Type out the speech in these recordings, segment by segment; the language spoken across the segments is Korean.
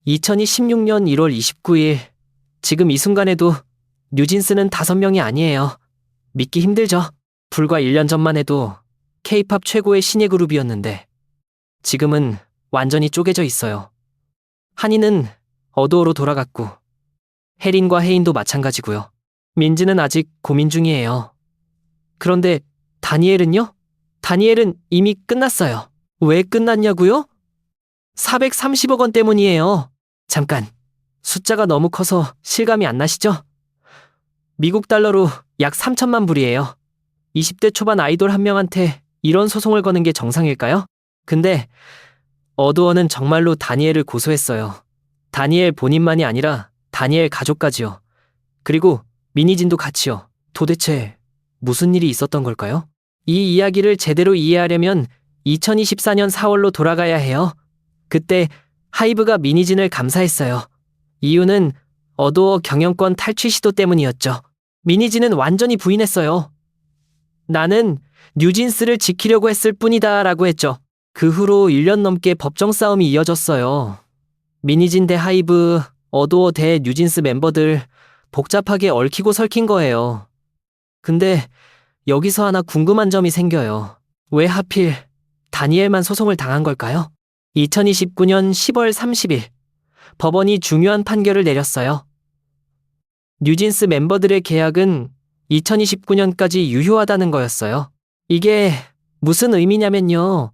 2016년 1월 29일, 지금 이 순간에도 뉴진스는 5명이 아니에요. 믿기 힘들죠? 불과 1년 전만 해도 K-팝 최고의 신예 그룹이었는데 지금은 완전히 쪼개져 있어요. 한이는 어두어로 돌아갔고 혜린과 혜인도 마찬가지고요. 민지는 아직 고민 중이에요. 그런데 다니엘은요? 다니엘은 이미 끝났어요. 왜 끝났냐고요? 430억 원 때문이에요. 잠깐, 숫자가 너무 커서 실감이 안 나시죠? 미국 달러로 약 3천만 불이에요. 20대 초반 아이돌 한 명한테 이런 소송을 거는 게 정상일까요? 근데 어두어는 정말로 다니엘을 고소했어요. 다니엘 본인만이 아니라 다니엘 가족까지요. 그리고 미니진도 같이요. 도대체 무슨 일이 있었던 걸까요? 이 이야기를 제대로 이해하려면 2024년 4월로 돌아가야 해요. 그때 하이브가 미니진을 감사했어요. 이유는 어두어 경영권 탈취 시도 때문이었죠. 미니진은 완전히 부인했어요. 나는 뉴진스를 지키려고 했을 뿐이다 라고 했죠. 그 후로 1년 넘게 법정 싸움이 이어졌어요. 미니진 대 하이브, 어두어 대 뉴진스 멤버들 복잡하게 얽히고 설킨 거예요. 근데 여기서 하나 궁금한 점이 생겨요. 왜 하필 다니엘만 소송을 당한 걸까요? 2029년 10월 30일, 법원이 중요한 판결을 내렸어요. 뉴진스 멤버들의 계약은 2029년까지 유효하다는 거였어요. 이게 무슨 의미냐면요.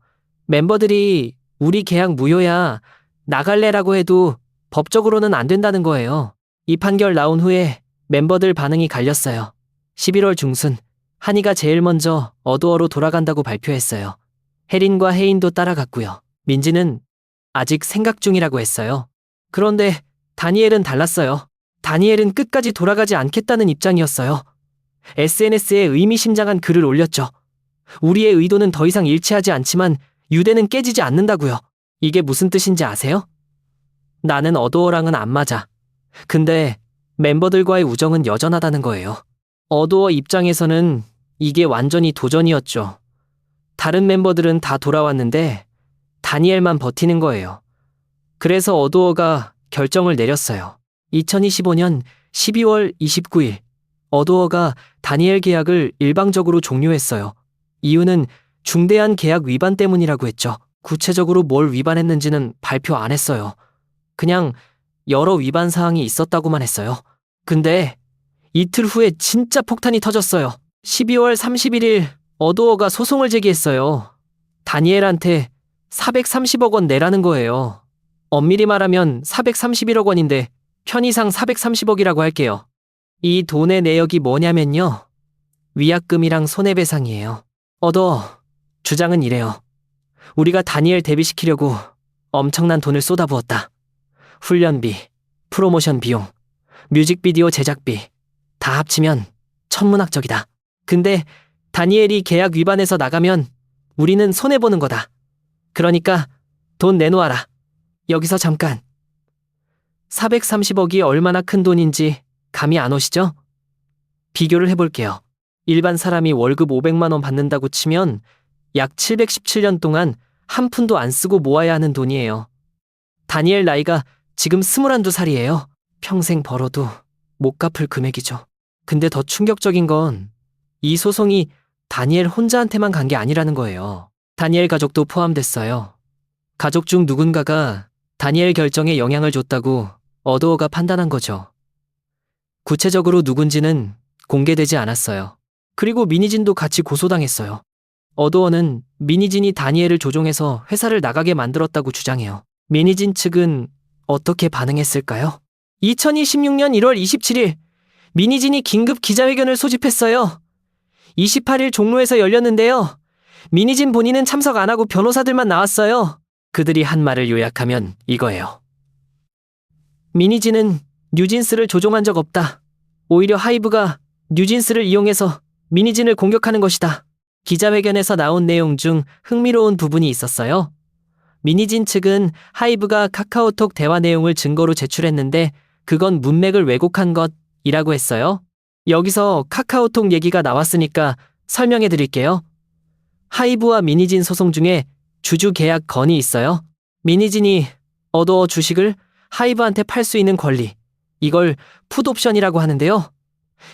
멤버들이 우리 계약 무효야, 나갈래라고 해도 법적으로는 안 된다는 거예요. 이 판결 나온 후에 멤버들 반응이 갈렸어요. 11월 중순, 한이가 제일 먼저 어두어로 돌아간다고 발표했어요. 혜린과 혜인도 따라갔고요. 민지는 아직 생각 중이라고 했어요. 그런데 다니엘은 달랐어요. 다니엘은 끝까지 돌아가지 않겠다는 입장이었어요. SNS에 의미심장한 글을 올렸죠. 우리의 의도는 더 이상 일치하지 않지만 유대는 깨지지 않는다고요. 이게 무슨 뜻인지 아세요? 나는 어두어랑은 안 맞아. 근데 멤버들과의 우정은 여전하다는 거예요. 어두어 입장에서는 이게 완전히 도전이었죠. 다른 멤버들은 다 돌아왔는데 다니엘만 버티는 거예요. 그래서 어두어가 결정을 내렸어요. 2025년 12월 29일, 어두어가 다니엘 계약을 일방적으로 종료했어요. 이유는 중대한 계약 위반 때문이라고 했죠. 구체적으로 뭘 위반했는지는 발표 안 했어요. 그냥 여러 위반 사항이 있었다고만 했어요. 근데 이틀 후에 진짜 폭탄이 터졌어요. 12월 31일, 어두어가 소송을 제기했어요. 다니엘한테 430억 원 내라는 거예요. 엄밀히 말하면 431억 원인데 편의상 430억이라고 할게요. 이 돈의 내역이 뭐냐면요. 위약금이랑 손해배상이에요. 어두어, 주장은 이래요. 우리가 다니엘 데뷔시키려고 엄청난 돈을 쏟아부었다. 훈련비, 프로모션 비용, 뮤직비디오 제작비 다 합치면 천문학적이다. 근데 다니엘이 계약 위반해서 나가면 우리는 손해보는 거다. 그러니까 돈 내놓아라. 여기서 잠깐. 430억이 얼마나 큰 돈인지 감이 안 오시죠? 비교를 해볼게요. 일반 사람이 월급 500만 원 받는다고 치면 약 717년 동안 한 푼도 안 쓰고 모아야 하는 돈이에요. 다니엘 나이가 지금 21살이에요. 평생 벌어도 못 갚을 금액이죠. 근데 더 충격적인 건 이 소송이 다니엘 혼자한테만 간 게 아니라는 거예요. 다니엘 가족도 포함됐어요. 가족 중 누군가가 다니엘 결정에 영향을 줬다고 어두어가 판단한 거죠. 구체적으로 누군지는 공개되지 않았어요. 그리고 미니진도 같이 고소당했어요. 어두어는 미니진이 다니엘을 조종해서 회사를 나가게 만들었다고 주장해요. 미니진 측은 어떻게 반응했을까요? 2026년 1월 27일, 미니진이 긴급 기자회견을 소집했어요. 28일 종로에서 열렸는데요. 미니진 본인은 참석 안 하고 변호사들만 나왔어요. 그들이 한 말을 요약하면 이거예요. 미니진은 뉴진스를 조종한 적 없다. 오히려 하이브가 뉴진스를 이용해서 미니진을 공격하는 것이다. 기자회견에서 나온 내용 중 흥미로운 부분이 있었어요. 미니진 측은 하이브가 카카오톡 대화 내용을 증거로 제출했는데 그건 문맥을 왜곡한 것이라고 했어요. 여기서 카카오톡 얘기가 나왔으니까 설명해 드릴게요. 하이브와 미니진 소송 중에 주주 계약 건이 있어요. 미니진이 어두어 주식을 하이브한테 팔 수 있는 권리. 이걸 풋옵션이라고 하는데요.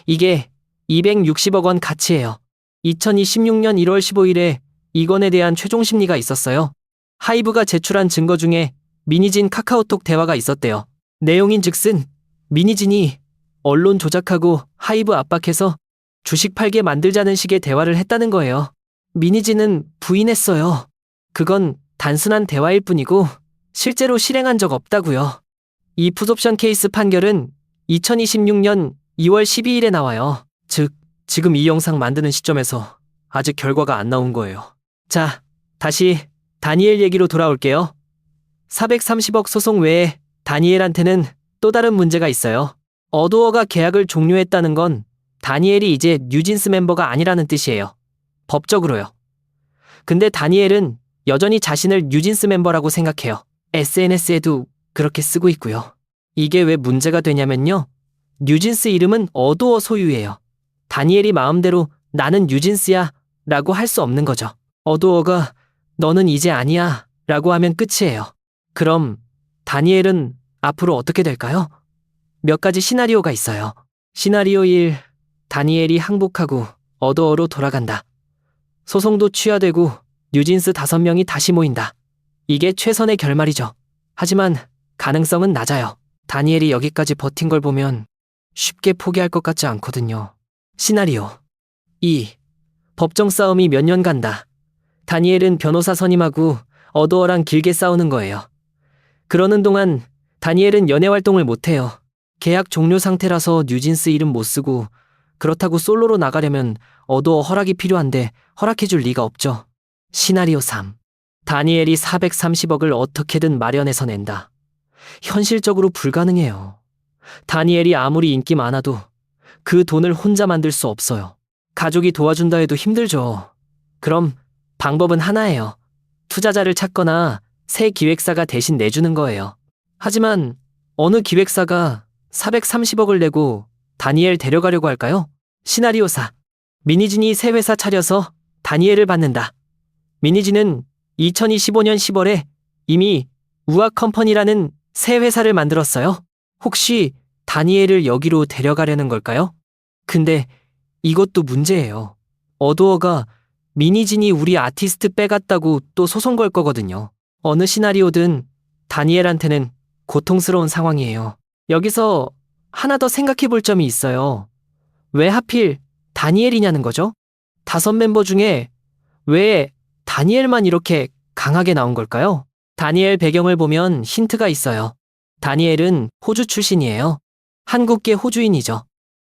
이게 260억 원 가치예요. 2026년 1월 15일에 이건에 대한 최종 심리가 있었어요. 하이브가 제출한 증거 중에 미니진 카카오톡 대화가 있었대요. 내용인즉슨 미니진이 언론 조작하고 하이브 압박해서 주식 팔게 만들자는 식의 대화를 했다는 거예요. 미니진은 부인했어요. 그건 단순한 대화일 뿐이고 실제로 실행한 적 없다고요. 이 풋옵션 케이스 판결은 2026년 2월 12일에 나와요. 즉, 지금 이 영상 만드는 시점에서 아직 결과가 안 나온 거예요. 자, 다시 다니엘 얘기로 돌아올게요. 430억 소송 외에 다니엘한테는 또 다른 문제가 있어요. 어도어가 계약을 종료했다는 건 다니엘이 이제 뉴진스 멤버가 아니라는 뜻이에요. 법적으로요. 근데 다니엘은 여전히 자신을 뉴진스 멤버라고 생각해요. SNS에도 그렇게 쓰고 있고요. 이게 왜 문제가 되냐면요. 뉴진스 이름은 어도어 소유예요. 다니엘이 마음대로 나는 뉴진스야 라고 할 수 없는 거죠. 어도어가 너는 이제 아니야 라고 하면 끝이에요. 그럼 다니엘은 앞으로 어떻게 될까요? 몇 가지 시나리오가 있어요. 시나리오 1. 다니엘이 항복하고 어도어로 돌아간다. 소송도 취하되고 뉴진스 5명이 다시 모인다. 이게 최선의 결말이죠. 하지만 가능성은 낮아요. 다니엘이 여기까지 버틴 걸 보면 쉽게 포기할 것 같지 않거든요. 시나리오 2. 법정 싸움이 몇 년 간다. 다니엘은 변호사 선임하고 어도어랑 길게 싸우는 거예요. 그러는 동안 다니엘은 연애 활동을 못해요. 계약 종료 상태라서 뉴진스 이름 못 쓰고 그렇다고 솔로로 나가려면 어도어 허락이 필요한데 허락해줄 리가 없죠. 시나리오 3. 다니엘이 430억을 어떻게든 마련해서 낸다. 현실적으로 불가능해요. 다니엘이 아무리 인기 많아도 그 돈을 혼자 만들 수 없어요. 가족이 도와준다 해도 힘들죠. 그럼 방법은 하나예요. 투자자를 찾거나 새 기획사가 대신 내주는 거예요. 하지만 어느 기획사가 430억을 내고 다니엘 데려가려고 할까요? 시나리오 4. 미니진이 새 회사 차려서 다니엘을 받는다. 미니진은 2025년 10월에 이미 우악 컴퍼니라는 새 회사를 만들었어요. 혹시 다니엘을 여기로 데려가려는 걸까요? 근데 이것도 문제예요. 어도어가 미니진이 우리 아티스트 빼갔다고 또 소송 걸 거거든요. 어느 시나리오든 다니엘한테는 고통스러운 상황이에요. 여기서 하나 더 생각해 볼 점이 있어요. 왜 하필 다니엘이냐는 거죠? 5멤버 중에 왜 다니엘만 이렇게 강하게 나온 걸까요? 다니엘 배경을 보면 힌트가 있어요. 다니엘은 호주 출신이에요. 한국계 호주인이죠.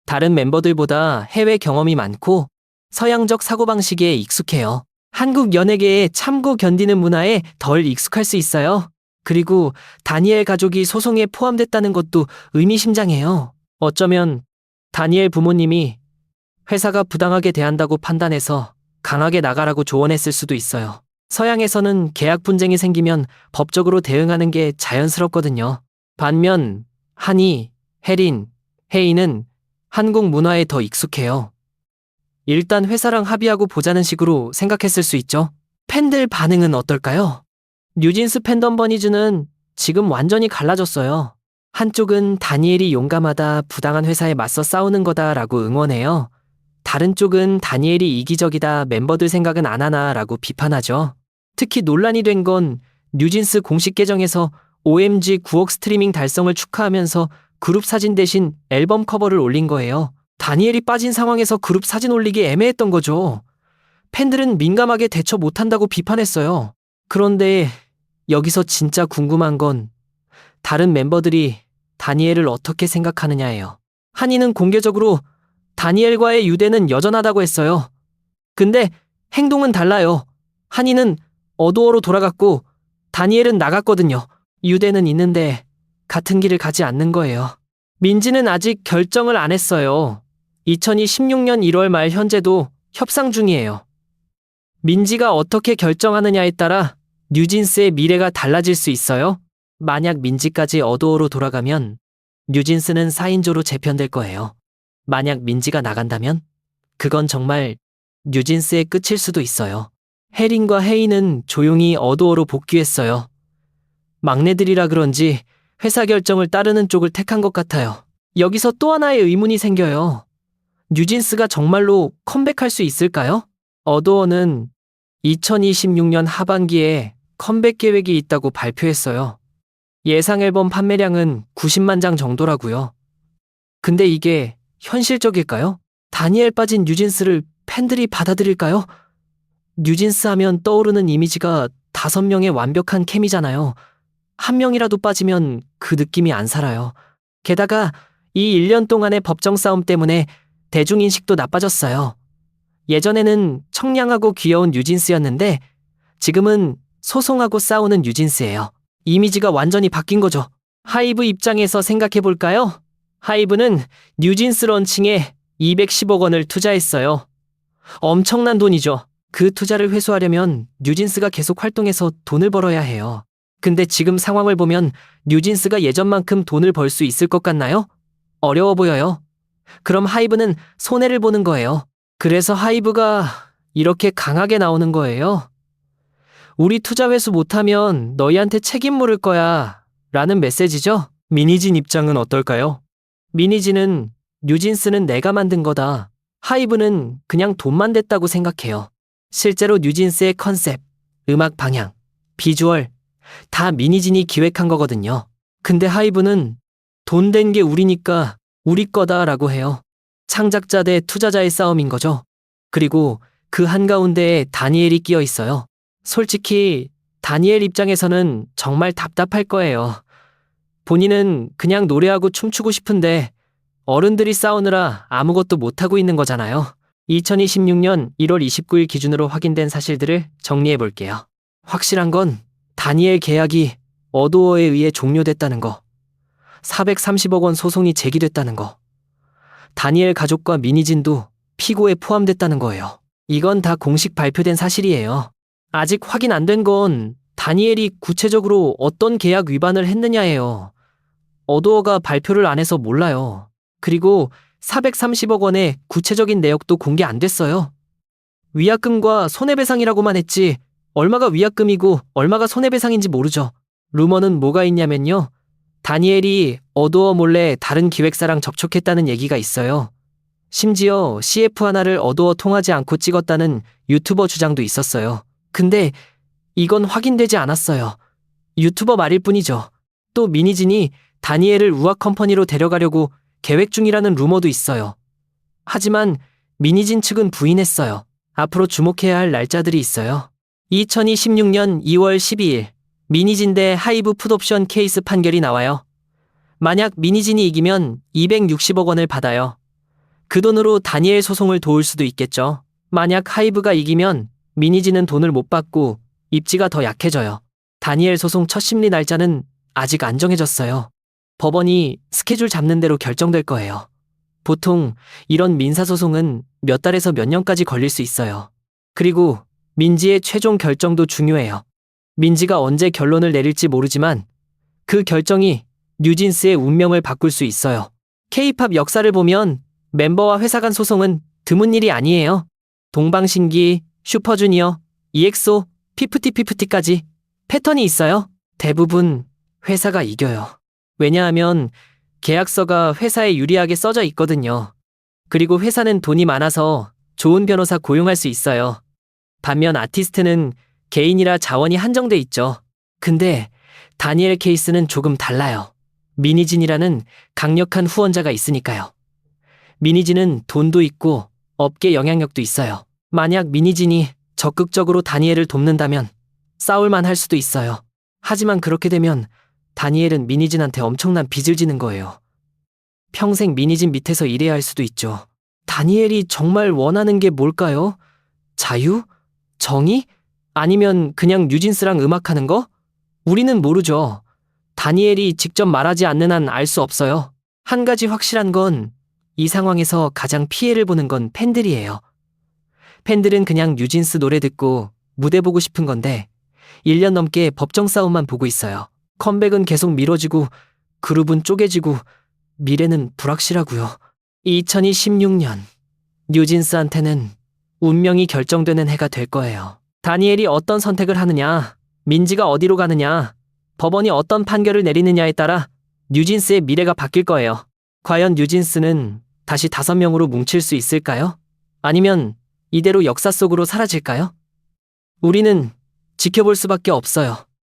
다른 멤버들보다 해외 경험이 많고 서양적 사고방식에 익숙해요. 한국 연예계에 참고 견디는 문화에 덜 익숙할 수 있어요. 그리고 다니엘 가족이 소송에 포함됐다는 것도 의미심장해요. 어쩌면 다니엘 부모님이 회사가 부당하게 대한다고 판단해서 강하게 나가라고 조언했을 수도 있어요. 서양에서는 계약 분쟁이 생기면 법적으로 대응하는 게 자연스럽거든요. 반면 한이, 혜린, 혜인은 한국 문화에 더 익숙해요. 일단 회사랑 합의하고 보자는 식으로 생각했을 수 있죠. 팬들 반응은 어떨까요? 뉴진스 팬덤 버니즈는 지금 완전히 갈라졌어요. 한쪽은 다니엘이 용감하다, 부당한 회사에 맞서 싸우는 거다라고 응원해요. 다른 쪽은 다니엘이 이기적이다, 멤버들 생각은 안 하나라고 비판하죠. 특히 논란이 된 건 뉴진스 공식 계정에서 OMG 9억 스트리밍 달성을 축하하면서 그룹 사진 대신 앨범 커버를 올린 거예요. 다니엘이 빠진 상황에서 그룹 사진 올리기 애매했던 거죠. 팬들은 민감하게 대처 못한다고 비판했어요. 그런데 여기서 진짜 궁금한 건 다른 멤버들이 다니엘을 어떻게 생각하느냐예요. 한이는 공개적으로 다니엘과의 유대는 여전하다고 했어요. 근데 행동은 달라요. 한이는 어도어로 돌아갔고 다니엘은 나갔거든요. 유대는 있는데 같은 길을 가지 않는 거예요. 민지는 아직 결정을 안 했어요. 2016년 1월 말 현재도 협상 중이에요. 민지가 어떻게 결정하느냐에 따라 뉴진스의 미래가 달라질 수 있어요. 만약 민지까지 어도어로 돌아가면 뉴진스는 4인조로 재편될 거예요. 만약 민지가 나간다면 그건 정말 뉴진스의 끝일 수도 있어요. 혜린과 혜인은 조용히 어도어로 복귀했어요. 막내들이라 그런지 회사 결정을 따르는 쪽을 택한 것 같아요. 여기서 또 하나의 의문이 생겨요. 뉴진스가 정말로 컴백할 수 있을까요? 어도어는 2026년 하반기에 컴백 계획이 있다고 발표했어요. 예상 앨범 판매량은 90만 장 정도라고요. 근데 이게 현실적일까요? 다니엘 빠진 뉴진스를 팬들이 받아들일까요? 뉴진스 하면 떠오르는 이미지가 5명의 완벽한 케미잖아요. 한 명이라도 빠지면 그 느낌이 안 살아요. 게다가 이 1년 동안의 법정 싸움 때문에 대중인식도 나빠졌어요. 예전에는 청량하고 귀여운 뉴진스였는데 지금은 소송하고 싸우는 뉴진스예요. 이미지가 완전히 바뀐 거죠. 하이브 입장에서 생각해볼까요? 하이브는 뉴진스 런칭에 210억 원을 투자했어요. 엄청난 돈이죠. 그 투자를 회수하려면 뉴진스가 계속 활동해서 돈을 벌어야 해요. 근데 지금 상황을 보면 뉴진스가 예전만큼 돈을 벌 수 있을 것 같나요? 어려워 보여요. 그럼 하이브는 손해를 보는 거예요. 그래서 하이브가 이렇게 강하게 나오는 거예요. 우리 투자 회수 못하면 너희한테 책임 물을 거야 라는 메시지죠. 미니진 입장은 어떨까요? 미니진은 뉴진스는 내가 만든 거다. 하이브는 그냥 돈만 댔다고 생각해요. 실제로 뉴진스의 컨셉, 음악 방향, 비주얼 다 미니진이 기획한 거거든요. 근데 하이브는 돈 된 게 우리니까 우리 거다라고 해요. 창작자 대 투자자의 싸움인 거죠. 그리고 그 한가운데에 다니엘이 끼어 있어요. 솔직히 다니엘 입장에서는 정말 답답할 거예요. 본인은 그냥 노래하고 춤추고 싶은데 어른들이 싸우느라 아무것도 못하고 있는 거잖아요. 2026년 1월 29일 기준으로 확인된 사실들을 정리해 볼게요. 확실한 건 다니엘 계약이 어도어에 의해 종료됐다는 거, 430억 원 소송이 제기됐다는 거, 다니엘 가족과 미니진도 피고에 포함됐다는 거예요. 이건 다 공식 발표된 사실이에요. 아직 확인 안 된 건 다니엘이 구체적으로 어떤 계약 위반을 했느냐예요. 어도어가 발표를 안 해서 몰라요. 그리고 430억 원의 구체적인 내역도 공개 안 됐어요. 위약금과 손해배상이라고만 했지 얼마가 위약금이고 얼마가 손해배상인지 모르죠. 루머는 뭐가 있냐면요. 다니엘이 어도어 몰래 다른 기획사랑 접촉했다는 얘기가 있어요. 심지어 CF 하나를 어도어 통하지 않고 찍었다는 유튜버 주장도 있었어요. 근데 이건 확인되지 않았어요. 유튜버 말일 뿐이죠. 또 미니진이 다니엘을 우악 컴퍼니로 데려가려고 계획 중이라는 루머도 있어요. 하지만 미니진 측은 부인했어요. 앞으로 주목해야 할 날짜들이 있어요. 2026년 2월 12일 미니진 대 하이브 풋옵션 케이스 판결이 나와요. 만약 미니진이 이기면 260억 원을 받아요. 그 돈으로 다니엘 소송을 도울 수도 있겠죠. 만약 하이브가 이기면 미니진은 돈을 못 받고 입지가 더 약해져요. 다니엘 소송 첫 심리 날짜는 아직 안 정해졌어요. 법원이 스케줄 잡는 대로 결정될 거예요. 보통 이런 민사소송은 몇 달에서 몇 년까지 걸릴 수 있어요. 그리고 민지의 최종 결정도 중요해요. 민지가 언제 결론을 내릴지 모르지만 그 결정이 뉴진스의 운명을 바꿀 수 있어요. K-팝 역사를 보면 멤버와 회사 간 소송은 드문 일이 아니에요. 동방신기, 슈퍼주니어, EXO, 피프티피프티까지 패턴이 있어요. 대부분 회사가 이겨요. 왜냐하면 계약서가 회사에 유리하게 써져 있거든요. 그리고 회사는 돈이 많아서 좋은 변호사 고용할 수 있어요. 반면 아티스트는 개인이라 자원이 한정돼 있죠. 근데 다니엘 케이스는 조금 달라요. 미니진이라는 강력한 후원자가 있으니까요. 미니진은 돈도 있고 업계 영향력도 있어요. 만약 미니진이 적극적으로 다니엘을 돕는다면 싸울만 할 수도 있어요. 하지만 그렇게 되면 다니엘은 미니진한테 엄청난 빚을 지는 거예요. 평생 미니진 밑에서 일해야 할 수도 있죠. 다니엘이 정말 원하는 게 뭘까요? 자유? 정의? 아니면 그냥 뉴진스랑 음악하는 거? 우리는 모르죠. 다니엘이 직접 말하지 않는 한 알 수 없어요. 한 가지 확실한 건 이 상황에서 가장 피해를 보는 건 팬들이에요. 팬들은 그냥 뉴진스 노래 듣고 무대 보고 싶은 건데 1년 넘게 법정 싸움만 보고 있어요. 컴백은 계속 미뤄지고 그룹은 쪼개지고 미래는 불확실하고요. 2026년 뉴진스한테는 운명이 결정되는 해가 될 거예요. 다니엘이 어떤 선택을 하느냐, 민지가 어디로 가느냐, 법원이 어떤 판결을 내리느냐에 따라 뉴진스의 미래가 바뀔 거예요. 과연 뉴진스는 다시 5명으로 뭉칠 수 있을까요? 아니면 이대로 역사 속으로 사라질까요? 우리는 지켜볼 수밖에 없어요.